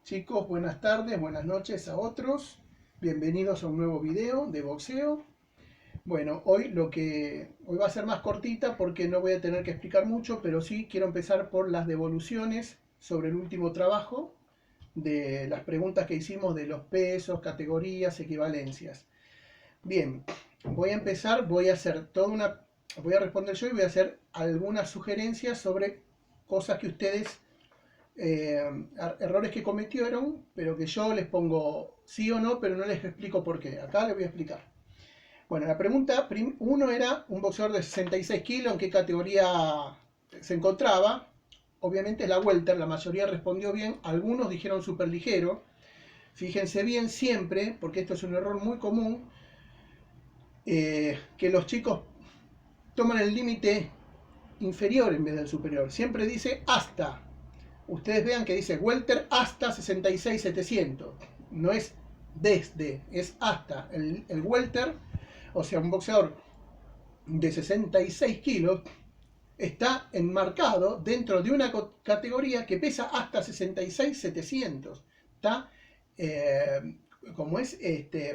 Chicos, buenas tardes, buenas noches a otros. Bienvenidos a un nuevo video de boxeo. Bueno, hoy va a ser más cortita porque no voy a tener que explicar mucho, pero sí quiero empezar por las devoluciones sobre el último trabajo de las preguntas que hicimos de los pesos, categorías, equivalencias. Bien, voy a empezar, voy a responder yo y voy a hacer algunas sugerencias sobre cosas que ustedes errores que cometieron, pero que yo les pongo sí o no, pero no les explico por qué. Acá les voy a explicar. Bueno, la pregunta uno era un boxeador de 66 kilos, en qué categoría se encontraba. Obviamente la welter, la mayoría respondió bien, algunos dijeron super ligero. Fíjense bien siempre, porque esto es un error muy común, que los chicos toman el límite inferior en vez del superior. Siempre dice hasta. Ustedes vean que dice welter hasta 66.700. No es desde, es hasta. El welter, o sea, un boxeador de 66 kilos, está enmarcado dentro de una categoría que pesa hasta 66.700. Está, como es,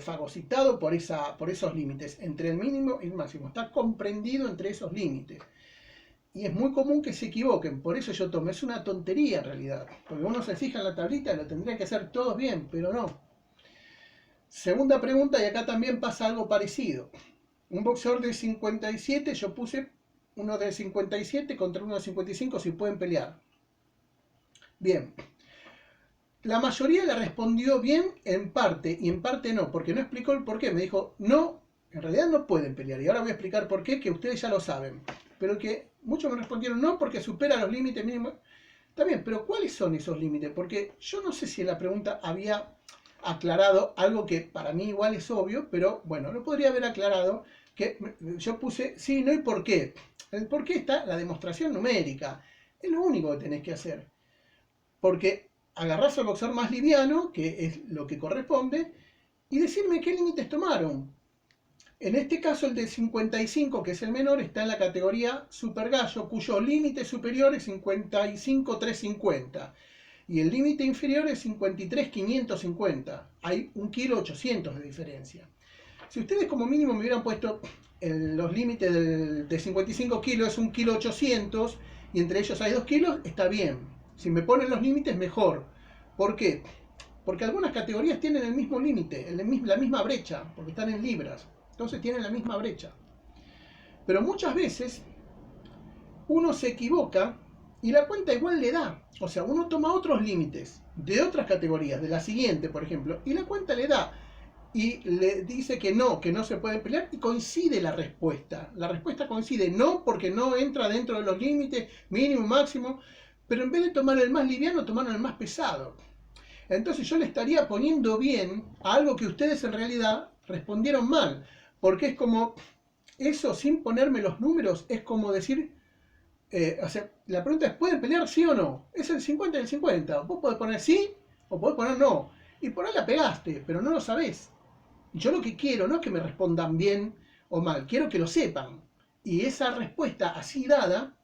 fagocitado por esos límites, entre el mínimo y el máximo. Está comprendido entre esos límites. Y es muy común que se equivoquen, por eso yo tomo, es una tontería en realidad, porque uno se fija en la tablita y lo tendría que hacer todos bien, pero no. Segunda pregunta, y acá también pasa algo parecido. Un boxeador de 57, yo puse uno de 57 contra uno de 55 si pueden pelear. Bien, la mayoría le respondió bien en parte y en parte no, porque no explicó el por qué, me dijo no, en realidad no pueden pelear, y ahora voy a explicar por qué, que ustedes ya lo saben. Pero que muchos me respondieron no porque supera los límites mínimos. Está bien, pero ¿cuáles son esos límites? Porque yo no sé si en la pregunta había aclarado algo que para mí igual es obvio, pero bueno, lo podría haber aclarado, que yo puse sí, no y por qué. El por qué está la demostración numérica. Es lo único que tenés que hacer. Porque agarrás al boxeador más liviano, que es lo que corresponde, y decirme qué límites tomaron. En este caso el de 55, que es el menor, está en la categoría Super Gallo, cuyo límite superior es 55.350 y el límite inferior es 53.550. Hay 1,800 kg de diferencia. Si ustedes como mínimo me hubieran puesto los límites de 55 kilos es 1,800 kg y entre ellos hay 2 kilos, está bien. Si me ponen los límites, mejor. ¿Por qué? Porque algunas categorías tienen el mismo límite, la misma brecha, porque están en libras. Entonces tienen la misma brecha. Pero muchas veces uno se equivoca y la cuenta igual le da. O sea, uno toma otros límites de otras categorías, de la siguiente, por ejemplo, y la cuenta le da. Y le dice que no se puede pelear y coincide la respuesta. La respuesta coincide no porque no entra dentro de los límites mínimo, máximo, pero en vez de tomar el más liviano, tomaron el más pesado. Entonces yo le estaría poniendo bien a algo que ustedes en realidad respondieron mal. Porque es como, eso sin ponerme los números, es como decir, o sea, la pregunta es, ¿pueden pelear sí o no? Es el 50 y el 50. Vos podés poner sí o podés poner no. Y por ahí la pegaste, pero no lo sabés. Yo lo que quiero no es que me respondan bien o mal, quiero que lo sepan. Y esa respuesta así dada,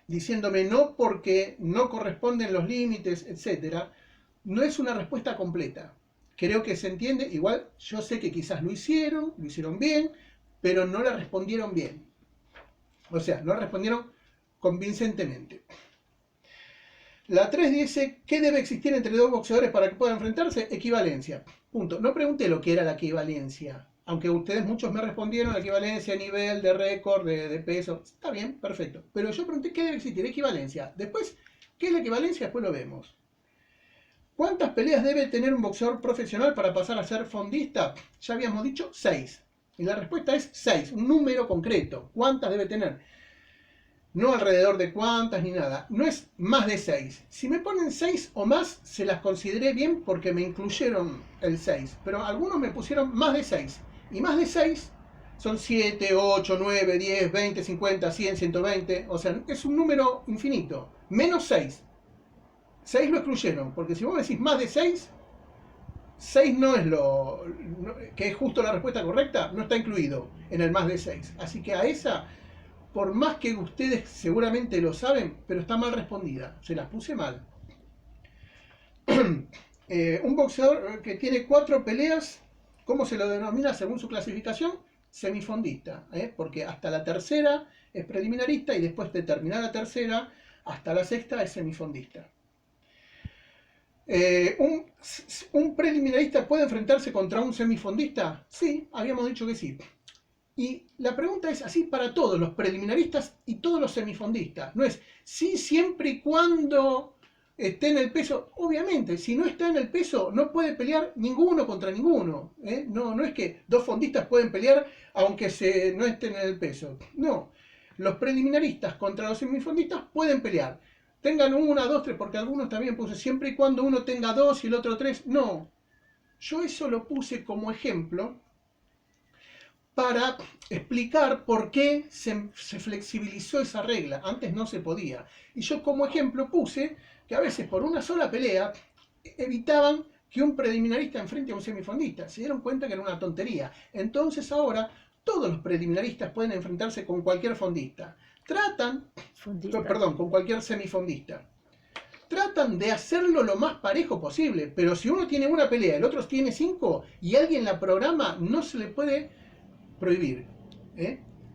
diciéndome no porque no corresponden los límites, etc., no es una respuesta completa. Creo que se entiende, igual yo sé que quizás lo hicieron bien, pero no le respondieron bien. O sea, no respondieron convincentemente. La 3 dice, ¿qué debe existir entre dos boxeadores para que puedan enfrentarse? Equivalencia. Punto. No pregunté lo que era la equivalencia, aunque ustedes muchos me respondieron la equivalencia a nivel de récord, de peso. Está bien, perfecto. Pero yo pregunté, ¿qué debe existir? Equivalencia. Después, ¿qué es la equivalencia? Después lo vemos. ¿Cuántas peleas debe tener un boxeador profesional para pasar a ser fondista? Ya habíamos dicho 6. Y la respuesta es 6, un número concreto. ¿Cuántas debe tener? No alrededor de cuántas ni nada. No es más de 6. Si me ponen 6 o más, se las consideré bien porque me incluyeron el 6. Pero algunos me pusieron más de 6. Y más de 6 son 7, 8, 9, 10, 20, 50, 100, 120. O sea, es un número infinito. Menos 6. 6 lo excluyeron, porque si vos me decís más de 6, 6 no es que es justo la respuesta correcta, no está incluido en el más de 6. Así que a esa, por más que ustedes seguramente lo saben, pero está mal respondida, se las puse mal. Un boxeador que tiene 4 peleas, ¿cómo se lo denomina según su clasificación? Semifondista, porque hasta la tercera es preliminarista y después de terminar la tercera hasta la sexta es semifondista. ¿Un preliminarista puede enfrentarse contra un semifondista? Sí, habíamos dicho que sí. Y la pregunta es así para todos los preliminaristas y todos los semifondistas. No es sí siempre y cuando esté en el peso. Obviamente, si no está en el peso, no puede pelear ninguno contra ninguno. No es que 2 fondistas pueden pelear aunque no estén en el peso. No, los preliminaristas contra los semifondistas pueden pelear. Tengan 1, 2, 3, porque algunos también puse siempre y cuando uno tenga 2 y el otro 3. No, yo eso lo puse como ejemplo para explicar por qué se flexibilizó esa regla. Antes no se podía. Y yo como ejemplo puse que a veces por una sola pelea evitaban que un preliminarista enfrente a un semifondista. Se dieron cuenta que era una tontería. Entonces ahora todos los preliminaristas pueden enfrentarse con cualquier fondista. Con cualquier semifondista. Tratan de hacerlo lo más parejo posible, pero si uno tiene una pelea, el otro tiene 5 y alguien la programa, no se le puede prohibir.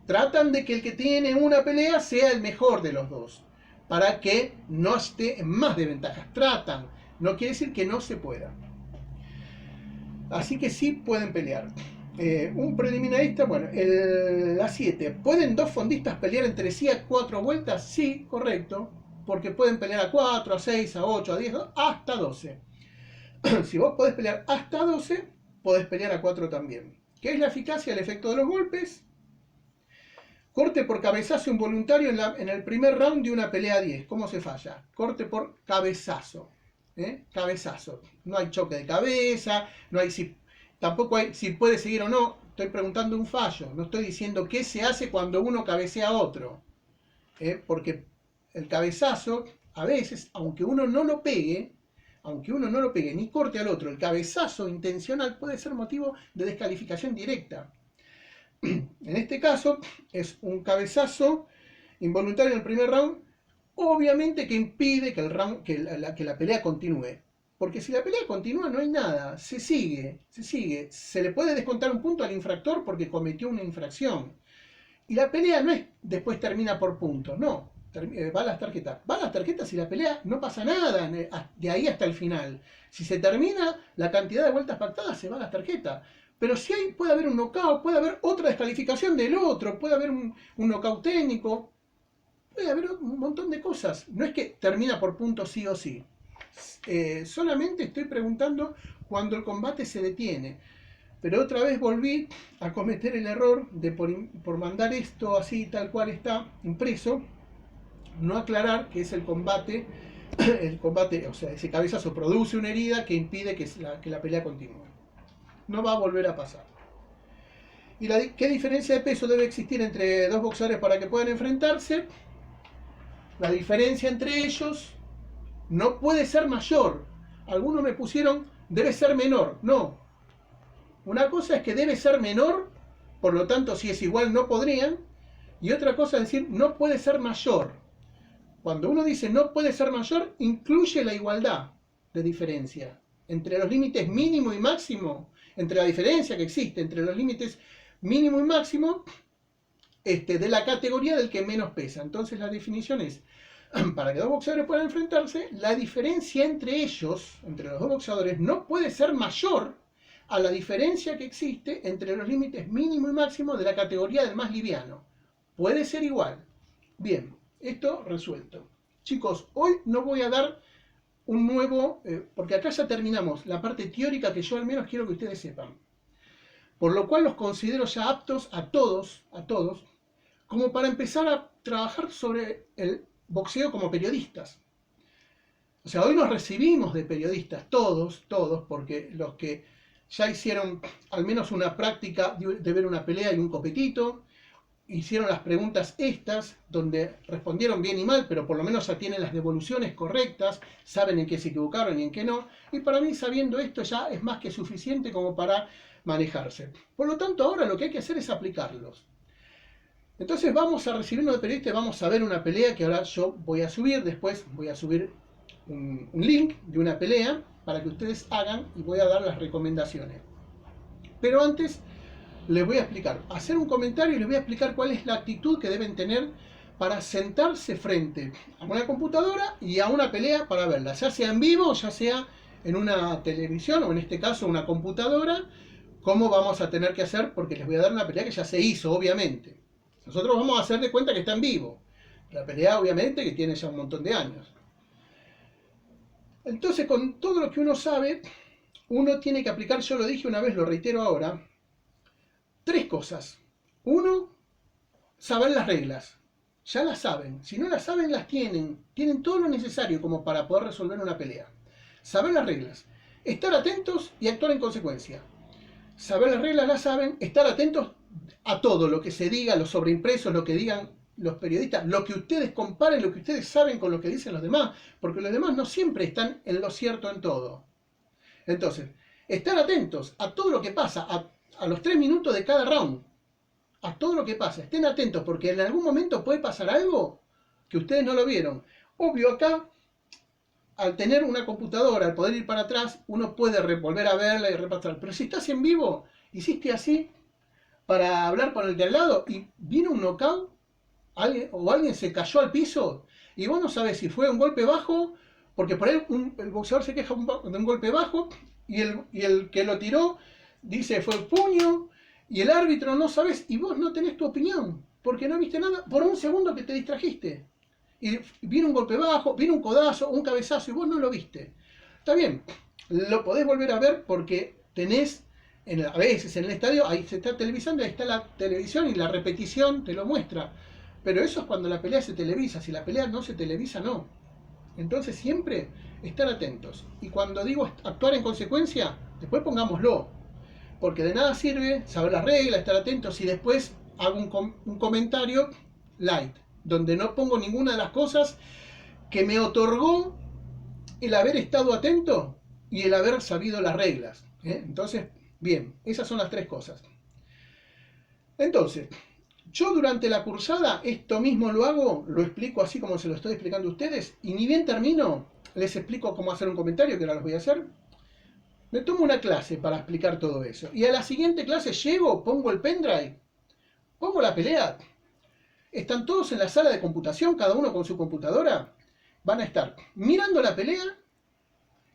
Tratan de que el que tiene una pelea sea el mejor de los dos, para que no esté en más desventajas. Tratan, no quiere decir que no se pueda. Así que sí pueden pelear. Un preliminarista, bueno, la 7. ¿Pueden 2 fondistas pelear entre sí a 4 vueltas? Sí, correcto, porque pueden pelear a 4, a 6, a 8, a 10, hasta 12. Si vos podés pelear hasta 12, podés pelear a 4 también. ¿Qué es la eficacia del efecto de los golpes? Corte por cabezazo involuntario en el primer round de una pelea a 10. ¿Cómo se falla? Corte por cabezazo. Cabezazo. No hay choque de cabeza, no hay tampoco hay si puede seguir o no. Estoy preguntando un fallo. No estoy diciendo qué se hace cuando uno cabecea a otro. Porque el cabezazo, a veces, aunque uno no lo pegue ni corte al otro, el cabezazo intencional puede ser motivo de descalificación directa. En este caso, es un cabezazo involuntario en el primer round, obviamente que impide que la pelea continúe. Porque si la pelea continúa no hay nada, se sigue. Se le puede descontar un punto al infractor porque cometió una infracción. Y la pelea no es después termina por puntos, no. Va a las tarjetas. Va a las tarjetas y la pelea no pasa nada de ahí hasta el final. Si se termina la cantidad de vueltas pactadas, se va a las tarjetas. Pero si puede haber un knockout, puede haber otra descalificación del otro, puede haber un knockout técnico, puede haber un montón de cosas. No es que termina por puntos sí o sí. Solamente estoy preguntando cuando el combate se detiene. Pero otra vez volví a cometer el error de por mandar esto así tal cual está impreso, no aclarar que es el combate, o sea, ese cabezazo produce una herida que impide que la pelea continúe. No va a volver a pasar. ¿Y qué diferencia de peso debe existir entre 2 boxeadores para que puedan enfrentarse? La diferencia entre ellos no puede ser mayor. Algunos me pusieron, debe ser menor. No. Una cosa es que debe ser menor, por lo tanto, si es igual no podrían. Y otra cosa es decir, no puede ser mayor. Cuando uno dice no puede ser mayor, incluye la igualdad de diferencia entre los límites mínimo y máximo, entre la diferencia que existe entre los límites mínimo y máximo de la categoría del que menos pesa. Entonces la definición es, para que 2 boxeadores puedan enfrentarse, la diferencia entre ellos, entre los 2 boxeadores, no puede ser mayor a la diferencia que existe entre los límites mínimo y máximo de la categoría del más liviano. Puede ser igual. Bien, esto resuelto. Chicos, hoy no voy a dar un nuevo, porque acá ya terminamos la parte teórica que yo al menos quiero que ustedes sepan. Por lo cual los considero ya aptos a todos, como para empezar a trabajar sobre el boxeo como periodistas. O sea, hoy nos recibimos de periodistas, todos, porque los que ya hicieron al menos una práctica de ver una pelea y un copetito, hicieron las preguntas estas, donde respondieron bien y mal, pero por lo menos ya tienen las devoluciones correctas, saben en qué se equivocaron y en qué no, y para mí sabiendo esto ya es más que suficiente como para manejarse. Por lo tanto, ahora lo que hay que hacer es aplicarlos. Entonces vamos a recibirnos de periodista y vamos a ver una pelea que ahora yo voy a subir, después voy a subir un link de una pelea, para que ustedes hagan y voy a dar las recomendaciones. Pero antes les voy a explicar, hacer un comentario y les voy a explicar cuál es la actitud que deben tener para sentarse frente a una computadora y a una pelea para verla, ya sea en vivo, ya sea en una televisión o en este caso una computadora, cómo vamos a tener que hacer, porque les voy a dar una pelea que ya se hizo, obviamente. Nosotros vamos a hacer de cuenta que está en vivo. La pelea, obviamente, que tiene ya un montón de años. Entonces, con todo lo que uno sabe, uno tiene que aplicar, yo lo dije una vez, lo reitero ahora, 3 cosas. 1, saber las reglas. Ya las saben. Si no las saben, las tienen. Tienen todo lo necesario como para poder resolver una pelea. Saber las reglas. Estar atentos y actuar en consecuencia. Saber las reglas las saben. Estar atentos a todo lo que se diga, los sobreimpresos, lo que digan los periodistas, lo que ustedes comparen, lo que ustedes saben con lo que dicen los demás, porque los demás no siempre están en lo cierto en todo. Entonces, estar atentos a todo lo que pasa, a los 3 minutos de cada round, a todo lo que pasa. Estén atentos porque en algún momento puede pasar algo que ustedes no lo vieron. Obvio, acá, al tener una computadora, al poder ir para atrás, uno puede volver a verla y repasar. Pero si estás en vivo, hiciste así para hablar con el de al lado y vino un knockout, alguien se cayó al piso y vos no sabés si fue un golpe bajo, porque por ahí el boxeador se queja de un golpe bajo y el que lo tiró dice fue puño, y el árbitro no sabes y vos no tenés tu opinión porque no viste nada por un segundo que te distrajiste y vino un golpe bajo, vino un codazo, un cabezazo y vos no lo viste. Está bien, lo podés volver a ver porque tenés a veces en el estadio ahí se está televisando, ahí está la televisión y la repetición te lo muestra, pero eso es cuando la pelea se televisa. Si la pelea no se televisa, no. Entonces siempre estar atentos, y cuando digo actuar en consecuencia, después pongámoslo, porque de nada sirve saber las reglas, estar atentos y después hago un comentario light, donde no pongo ninguna de las cosas que me otorgó el haber estado atento y el haber sabido las reglas. Entonces, bien, esas son las 3 cosas. Entonces, yo durante la cursada esto mismo lo hago, lo explico así como se lo estoy explicando a ustedes, y ni bien termino, les explico cómo hacer un comentario, que ahora los voy a hacer. Me tomo una clase para explicar todo eso. Y a la siguiente clase llego, pongo el pendrive, pongo la pelea. Están todos en la sala de computación, cada uno con su computadora. Van a estar mirando la pelea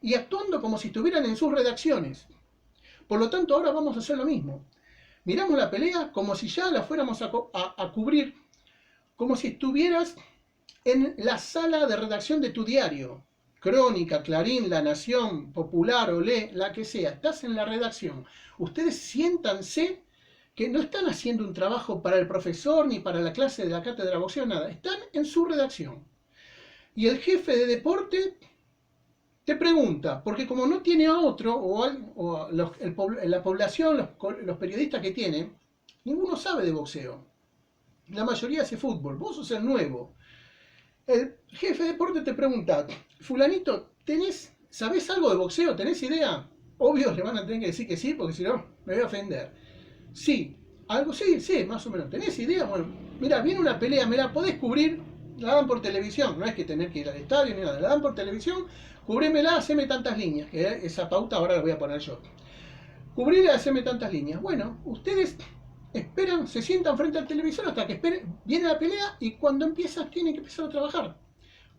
y actuando como si estuvieran en sus redacciones. Por lo tanto, ahora vamos a hacer lo mismo. Miramos la pelea como si ya la fuéramos a cubrir, como si estuvieras en la sala de redacción de tu diario. Crónica, Clarín, La Nación, Popular, Olé, la que sea. Estás en la redacción. Ustedes siéntanse que no están haciendo un trabajo para el profesor ni para la clase de la cátedra de boxeo, nada. Están en su redacción. Y el jefe de deporte te pregunta, porque como no tiene a otro, la población, los periodistas que tiene, ninguno sabe de boxeo. La mayoría hace fútbol. Vos sos el nuevo. El jefe de deporte te pregunta, fulanito, ¿sabés algo de boxeo? ¿Tenés idea? Obvio le van a tener que decir que sí, porque si no, me voy a ofender. Sí, algo, sí, más o menos. ¿Tenés idea? Bueno, mira, viene una pelea, ¿me la podés cubrir? La dan por televisión, no es que tener que ir al estadio ni nada, la dan por televisión, cubrímela, haceme tantas líneas, que esa pauta ahora la voy a poner yo. Cubrirla, haceme tantas líneas. Bueno, ustedes esperan, se sientan frente al televisor hasta que viene la pelea y cuando empieza tienen que empezar a trabajar.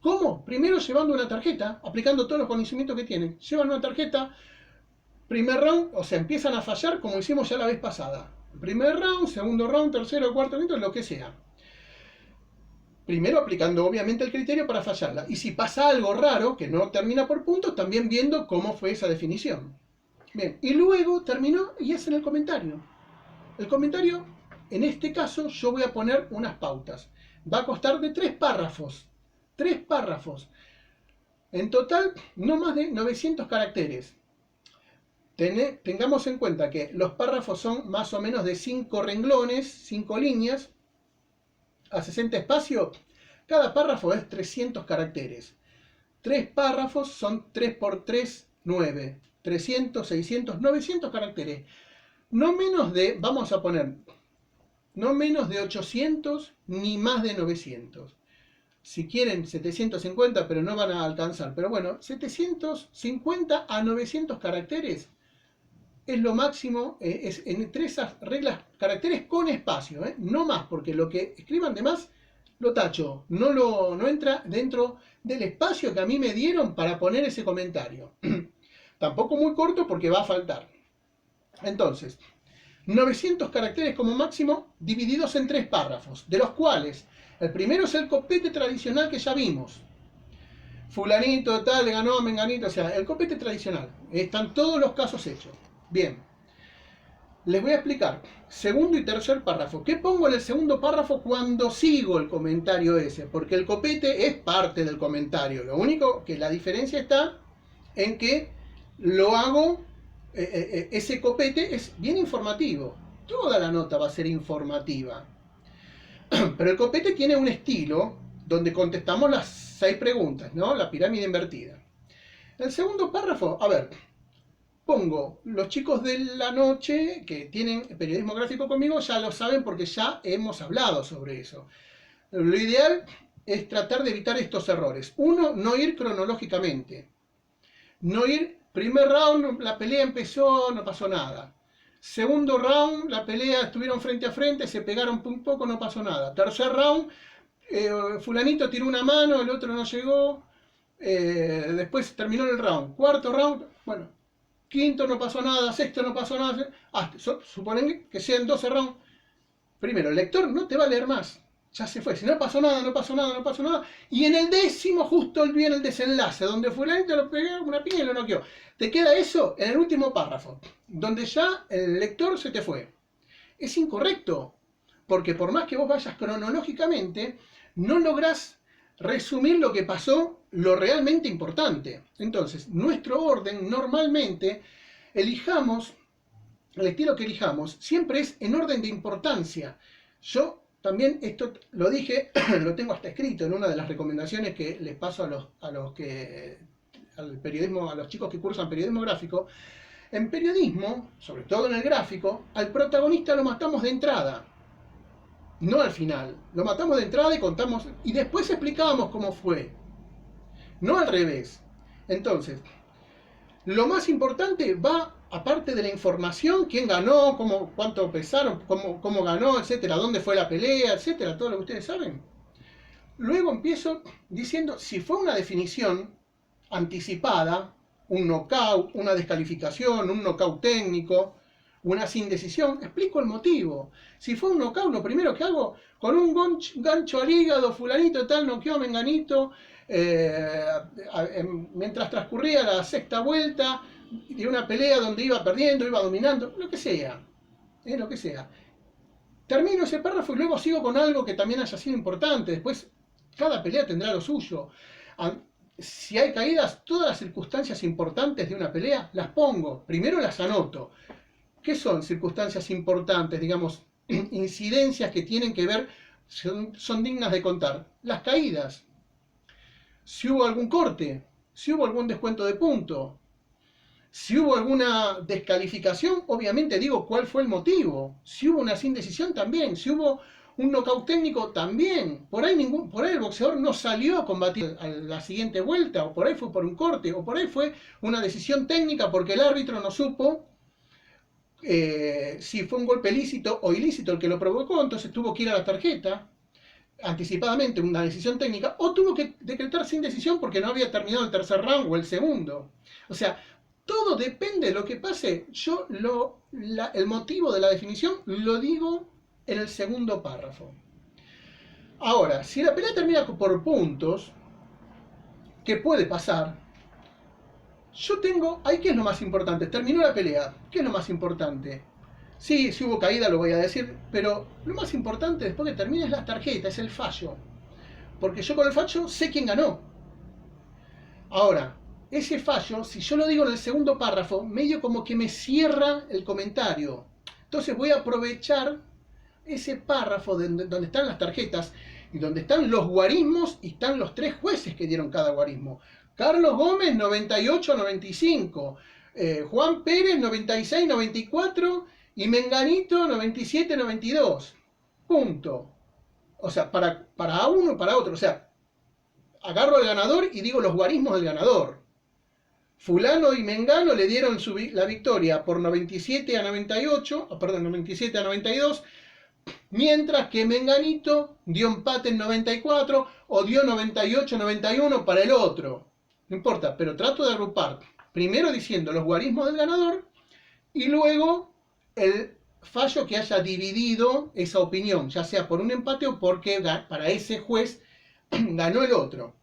¿Cómo? Primero llevando una tarjeta, aplicando todos los conocimientos que tienen. Llevan una tarjeta, primer round, o sea, empiezan a fallar como hicimos ya la vez pasada. Primer round, segundo round, tercero, cuarto minuto, lo que sea. Primero aplicando obviamente el criterio para fallarla. Y si pasa algo raro, que no termina por puntos, también viendo cómo fue esa definición. Bien, y luego terminó y hacen el comentario. El comentario, en este caso, yo voy a poner unas pautas. Va a constar de 3 párrafos. 3 párrafos. En total, no más de 900 caracteres. Tengamos en cuenta que los párrafos son más o menos de 5 renglones, 5 líneas, a 60 espacios. Cada párrafo es 300 caracteres. 3 párrafos son 3 por 3, 9. 300, 600, 900 caracteres. No menos de, vamos a poner, no menos de 800 ni más de 900. Si quieren 750, pero no van a alcanzar. Pero bueno, 750 a 900 caracteres es lo máximo, es entre esas reglas, caracteres con espacio, no más, porque lo que escriban de más lo tacho, no entra dentro del espacio que a mí me dieron para poner ese comentario. Tampoco muy corto porque va a faltar. Entonces, 900 caracteres como máximo divididos en 3 párrafos, de los cuales el primero es el copete tradicional que ya vimos. Fulanito tal le ganó a Menganito, o sea, el copete tradicional. Están todos los casos hechos. Bien, les voy a explicar segundo y tercer párrafo. ¿Qué pongo en el segundo párrafo cuando sigo el comentario ese? Porque el copete es parte del comentario. Lo único que la diferencia está en que lo hago, ese copete es bien informativo. Toda la nota va a ser informativa. Pero el copete tiene un estilo donde contestamos las 6 preguntas, ¿no? La pirámide invertida. El segundo párrafo, a ver, pongo, los chicos de la noche que tienen periodismo gráfico conmigo ya lo saben porque ya hemos hablado sobre eso. Lo ideal es tratar de evitar estos errores. Uno, no ir cronológicamente. No ir, primer round, la pelea empezó, no pasó nada. Segundo round, la pelea estuvieron frente a frente, se pegaron un poco, no pasó nada. Tercer round, fulanito tiró una mano, el otro no llegó. Después terminó el round. Cuarto round, bueno, quinto no pasó nada, sexto no pasó nada. Suponen que sean 12 rounds. Primero, el lector no te va a leer más. Ya se fue. Si no pasó nada, no pasó nada, no pasó nada. Y en el décimo justo viene el desenlace, donde fulanito lo pegó una piña y lo noqueó. Te queda eso en el último párrafo, donde ya el lector se te fue. Es incorrecto, porque por más que vos vayas cronológicamente, no lográs resumir lo que pasó, lo realmente importante. Entonces, nuestro orden, normalmente, elijamos, el estilo que elijamos, siempre es en orden de importancia. Yo también esto lo dije, lo tengo hasta escrito en una de las recomendaciones que les paso al periodismo, a los chicos que cursan periodismo gráfico. En periodismo, sobre todo en el gráfico, al protagonista lo matamos de entrada, no al final. Lo matamos de entrada y contamos, y después explicábamos cómo fue, no al revés. Entonces, lo más importante va, aparte de la información, quién ganó, cuánto pesaron, cómo ganó, etcétera, dónde fue la pelea, etcétera, todo lo que ustedes saben. Luego empiezo diciendo si fue una definición anticipada, un knockout, una descalificación, un knockout técnico, una sin decisión, explico el motivo. Si fue un knockout, lo primero que hago, con un gancho al hígado, fulanito tal, noqueó a Menganito, mientras transcurría la sexta vuelta de una pelea donde iba perdiendo, iba dominando, lo que sea, lo que sea. Termino ese párrafo y luego sigo con algo que también haya sido importante. Después, cada pelea tendrá lo suyo. Si hay caídas, todas las circunstancias importantes de una pelea las pongo. Primero las anoto. ¿Qué son circunstancias importantes? Digamos, incidencias que tienen que ver, son dignas de contar. Las caídas. Si hubo algún corte, si hubo algún descuento de punto, si hubo alguna descalificación, obviamente digo cuál fue el motivo. Si hubo una sin decisión, también. Si hubo un knockout técnico, también. Por ahí el boxeador no salió a combatir a la siguiente vuelta, o por ahí fue por un corte, o por ahí fue una decisión técnica porque el árbitro no supo si fue un golpe lícito o ilícito el que lo provocó, entonces tuvo que ir a la tarjeta anticipadamente, una decisión técnica, o tuvo que decretar sin decisión porque no había terminado el tercer round o el segundo. O sea, todo depende de lo que pase. Yo el motivo de la definición lo digo en el segundo párrafo. Ahora, si la pelea termina por puntos, ¿qué puede pasar? Yo tengo, ahí ¿qué es lo más importante? Terminó la pelea, ¿qué es lo más importante? Sí, si hubo caída lo voy a decir, pero lo más importante después que termine es la tarjeta, es el fallo. Porque yo con el fallo sé quién ganó. Ahora, ese fallo, si yo lo digo en el segundo párrafo, medio como que me cierra el comentario. Entonces voy a aprovechar ese párrafo donde están las tarjetas y donde están los guarismos y están los 3 jueces que dieron cada guarismo. Carlos Gómez 98-95, Juan Pérez 96-94 y Menganito 97-92. Punto. O sea, para uno y para otro. O sea, agarro al ganador y digo los guarismos del ganador. Fulano y Mengano le dieron la victoria por 97 a 98, perdón, 97 a 92, mientras que Menganito dio empate en 94 o dio 98 a 91 para el otro. No importa, pero trato de agrupar. Primero diciendo los guarismos del ganador y luego el fallo que haya dividido esa opinión, ya sea por un empate o porque para ese juez ganó el otro.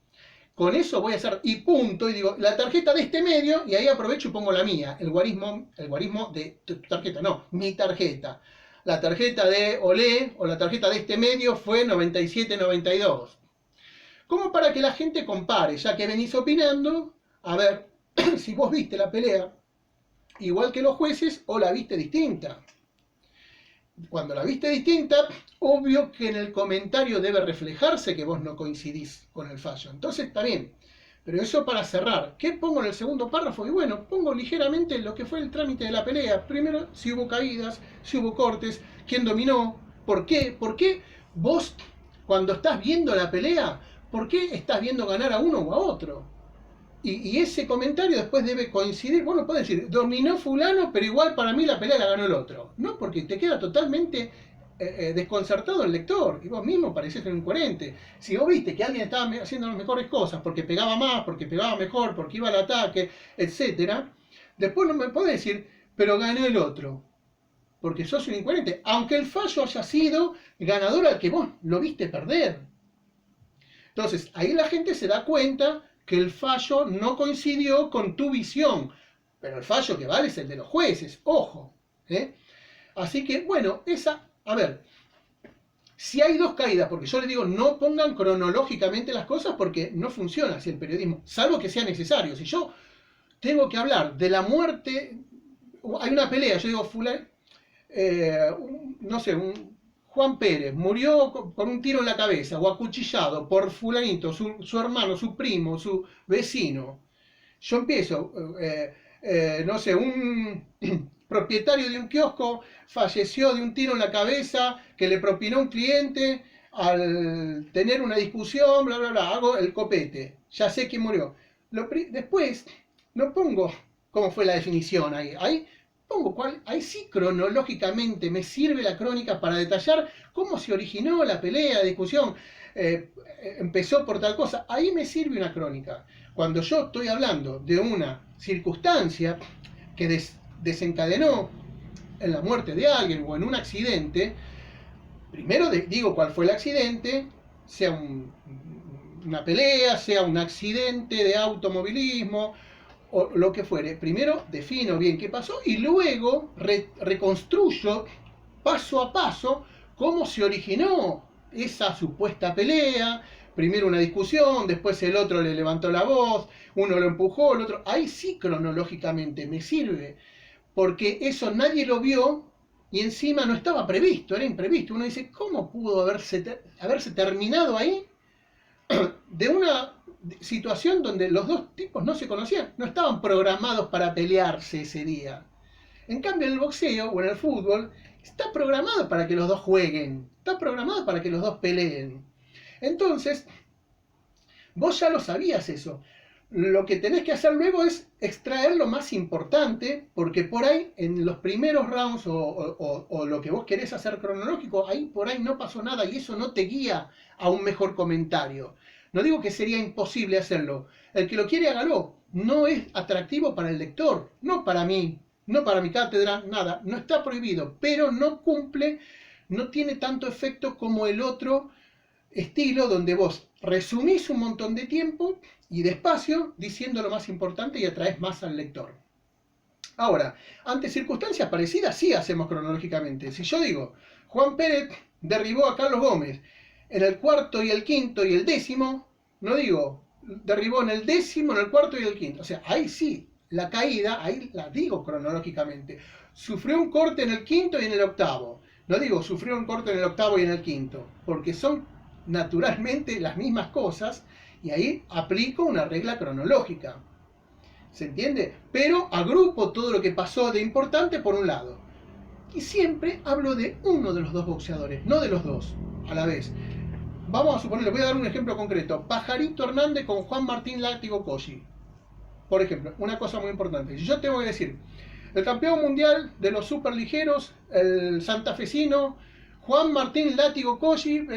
Con eso voy a hacer y punto, y digo, la tarjeta de este medio, y ahí aprovecho y pongo la mía, el guarismo de tu tarjeta, no, mi tarjeta. La tarjeta de Olé o la tarjeta de este medio fue 97-92. Como para que la gente compare, ya que venís opinando, a ver si vos viste la pelea igual que los jueces o la viste distinta. Cuando la viste distinta, obvio que en el comentario debe reflejarse que vos no coincidís con el fallo. Entonces está bien. Pero eso para cerrar. ¿Qué pongo en el segundo párrafo? Y bueno, pongo ligeramente lo que fue el trámite de la pelea. Primero, si hubo caídas, si hubo cortes, quién dominó, por qué. ¿Por qué vos, cuando estás viendo la pelea, por qué estás viendo ganar a uno o a otro? Y ese comentario después debe coincidir. Bueno, puedes decir, dominó fulano, pero igual para mí la pelea la ganó el otro. No, porque te queda totalmente desconcertado el lector. Y vos mismo parecés un incoherente. Si vos viste que alguien estaba haciendo las mejores cosas, porque pegaba más, porque pegaba mejor, porque iba al ataque, etc., después no me podés decir, pero ganó el otro. Porque sos un incoherente. Aunque el fallo haya sido ganador al que vos lo viste perder. Entonces, ahí la gente se da cuenta que el fallo no coincidió con tu visión, pero el fallo que vale es el de los jueces, ojo. Así que, bueno, a ver, si hay dos caídas, porque yo les digo, no pongan cronológicamente las cosas porque no funciona así el periodismo, salvo que sea necesario. Si yo tengo que hablar de la muerte, hay una pelea, yo digo, no sé, Juan Pérez murió con un tiro en la cabeza o acuchillado por fulanito, su hermano, su primo, su vecino. Yo empiezo, no sé, un propietario de un kiosco falleció de un tiro en la cabeza que le propinó un cliente al tener una discusión, bla, bla, bla, hago el copete, ya sé quién murió. Después no pongo cómo fue la definición ahí pongo ahí sí cronológicamente me sirve la crónica para detallar cómo se originó la pelea, la discusión, empezó por tal cosa, ahí me sirve una crónica. Cuando yo estoy hablando de una circunstancia que desencadenó en la muerte de alguien o en un accidente, primero digo cuál fue el accidente, sea una pelea, sea un accidente de automovilismo, o lo que fuere. Primero defino bien qué pasó y luego reconstruyo paso a paso cómo se originó esa supuesta pelea. Primero una discusión, después el otro le levantó la voz, uno lo empujó, el otro. Ahí sí cronológicamente me sirve, porque eso nadie lo vio y encima no estaba previsto, era imprevisto. Uno dice, ¿cómo pudo haberse terminado ahí de una situación donde los dos tipos no se conocían, no estaban programados para pelearse ese día? En cambio, en el boxeo o en el fútbol está programado para que los dos jueguen, está programado para que los dos peleen. Entonces, vos ya lo sabías eso. Lo que tenés que hacer luego es extraer lo más importante, porque por ahí, en los primeros rounds o lo que vos querés hacer cronológico, ahí por ahí no pasó nada y eso no te guía a un mejor comentario. No digo que sería imposible hacerlo. El que lo quiere, hágalo. No es atractivo para el lector, no para mí, no para mi cátedra, nada. No está prohibido, pero no cumple, no tiene tanto efecto como el otro estilo donde vos resumís un montón de tiempo y despacio diciendo lo más importante y atraes más al lector. Ahora, ante circunstancias parecidas sí hacemos cronológicamente. Si yo digo, Juan Pérez derribó a Carlos Gómez en el cuarto y el quinto y el décimo, no digo, derribó en el décimo, en el cuarto y el quinto. O sea, ahí sí, la caída, ahí la digo cronológicamente. Sufrió un corte en el quinto y en el octavo. No digo, sufrió un corte en el octavo y en el quinto, porque son naturalmente las mismas cosas y ahí aplico una regla cronológica. ¿Se entiende? Pero agrupo todo lo que pasó de importante por un lado. Y siempre hablo de uno de los dos boxeadores, no de los dos a la vez. vamos a suponer, le voy a dar un ejemplo concreto. Pajarito Hernández con Juan Martín Látigo Cossi. Por ejemplo, una cosa muy importante. Si yo tengo que decir, el campeón mundial de los superligeros, el santafesino, Juan Martín Látigo Cossi,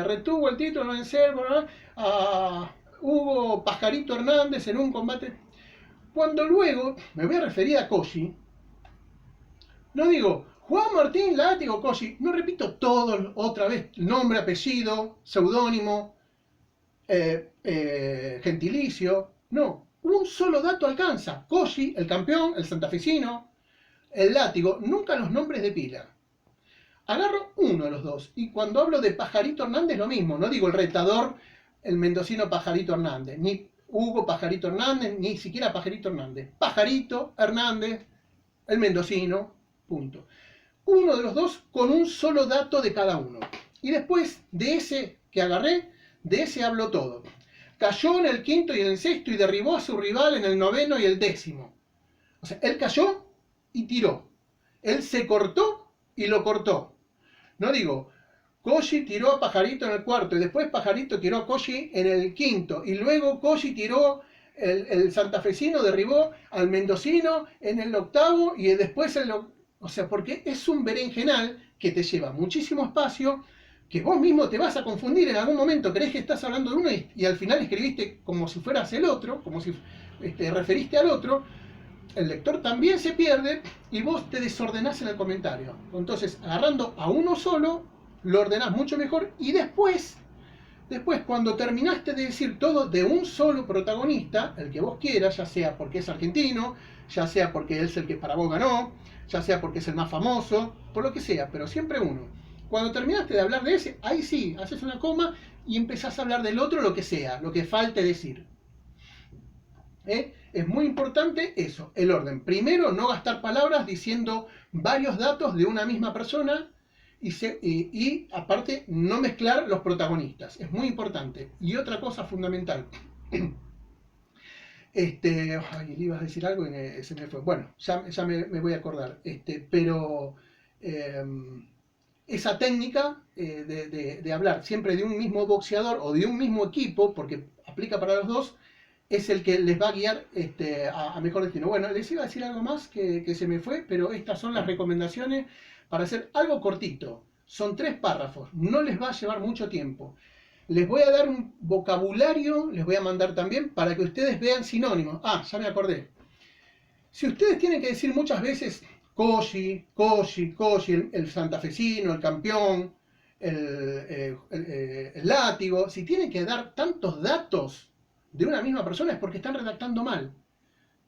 retuvo el título en vencer a Hugo Pajarito Hernández en un combate. Cuando luego me voy a referir a Cossi, no digo Juan Martín Látigo Cossi, no repito todo otra vez, nombre, apellido, seudónimo, gentilicio, no, un solo dato alcanza. Cossi, el campeón, el santafesino, el látigo, nunca los nombres de pila. Agarro uno de los dos. Y cuando hablo de Pajarito Hernández, lo mismo. No digo el retador, el mendocino Pajarito Hernández, ni Hugo Pajarito Hernández, ni siquiera Pajarito Hernández. Pajarito Hernández, el mendocino, punto. Uno de los dos con un solo dato de cada uno. Y después de ese que agarré, de ese hablo todo. Cayó en el quinto y en el sexto y derribó a su rival en el noveno y el décimo. O sea, él cayó y tiró. Él se cortó y lo cortó. No digo, Cossi tiró a Pajarito en el cuarto y después Pajarito tiró a Cossi en el quinto y luego Cossi tiró, el santafesino derribó al mendocino en el octavo y después o sea, porque es un berenjenal que te lleva muchísimo espacio, que vos mismo te vas a confundir en algún momento, crees que estás hablando de uno y al final escribiste como si fueras el otro, como si referiste al otro. El lector también se pierde y vos te desordenás en el comentario. Entonces, agarrando a uno solo, lo ordenás mucho mejor y después cuando terminaste de decir todo de un solo protagonista, el que vos quieras, ya sea porque es argentino, ya sea porque es el que para vos ganó, ya sea porque es el más famoso, por lo que sea, pero siempre uno. Cuando terminaste de hablar de ese, ahí sí, haces una coma y empezás a hablar del otro, lo que sea, lo que falte decir. Es muy importante eso, el orden. Primero, no gastar palabras diciendo varios datos de una misma persona y aparte no mezclar los protagonistas. Es muy importante. Y otra cosa fundamental. Ay, le ibas a decir algo y se me fue. Bueno, ya me voy a acordar. Pero esa técnica de hablar siempre de un mismo boxeador o de un mismo equipo, porque aplica para los dos, es el que les va a guiar a mejor destino. Bueno, les iba a decir algo más que se me fue, pero estas son las recomendaciones para hacer algo cortito. Son 3 párrafos, no les va a llevar mucho tiempo. Les voy a dar un vocabulario, les voy a mandar también para que ustedes vean sinónimos. Ah, ya me acordé. Si ustedes tienen que decir muchas veces Cossi, el santafesino, el campeón, el látigo, si tienen que dar tantos datos de una misma persona es porque están redactando mal.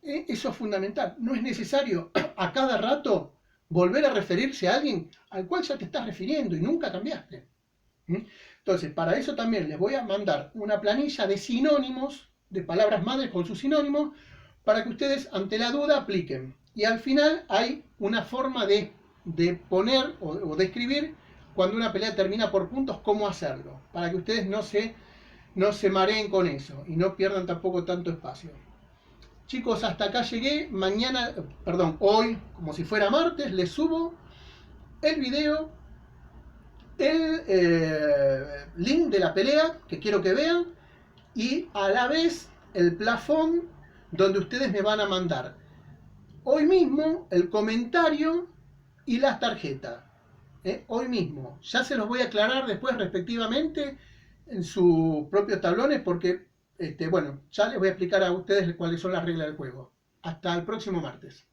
Eso es fundamental. No es necesario a cada rato volver a referirse a alguien al cual ya te estás refiriendo y nunca cambiaste. Entonces, para eso también les voy a mandar una planilla de sinónimos, de palabras madres con sus sinónimos, para que ustedes ante la duda apliquen. Y al final hay una forma de poner o de escribir cuando una pelea termina por puntos, cómo hacerlo, para que ustedes no se mareen con eso y no pierdan tampoco tanto espacio. Chicos, hasta acá llegué. Hoy, como si fuera martes, les subo el video, el link de la pelea que quiero que vean y a la vez el plafón donde ustedes me van a mandar hoy mismo el comentario y las tarjetas. Hoy mismo. Ya se los voy a aclarar después respectivamente en sus propios tablones porque, bueno, ya les voy a explicar a ustedes cuáles son las reglas del juego. Hasta el próximo martes.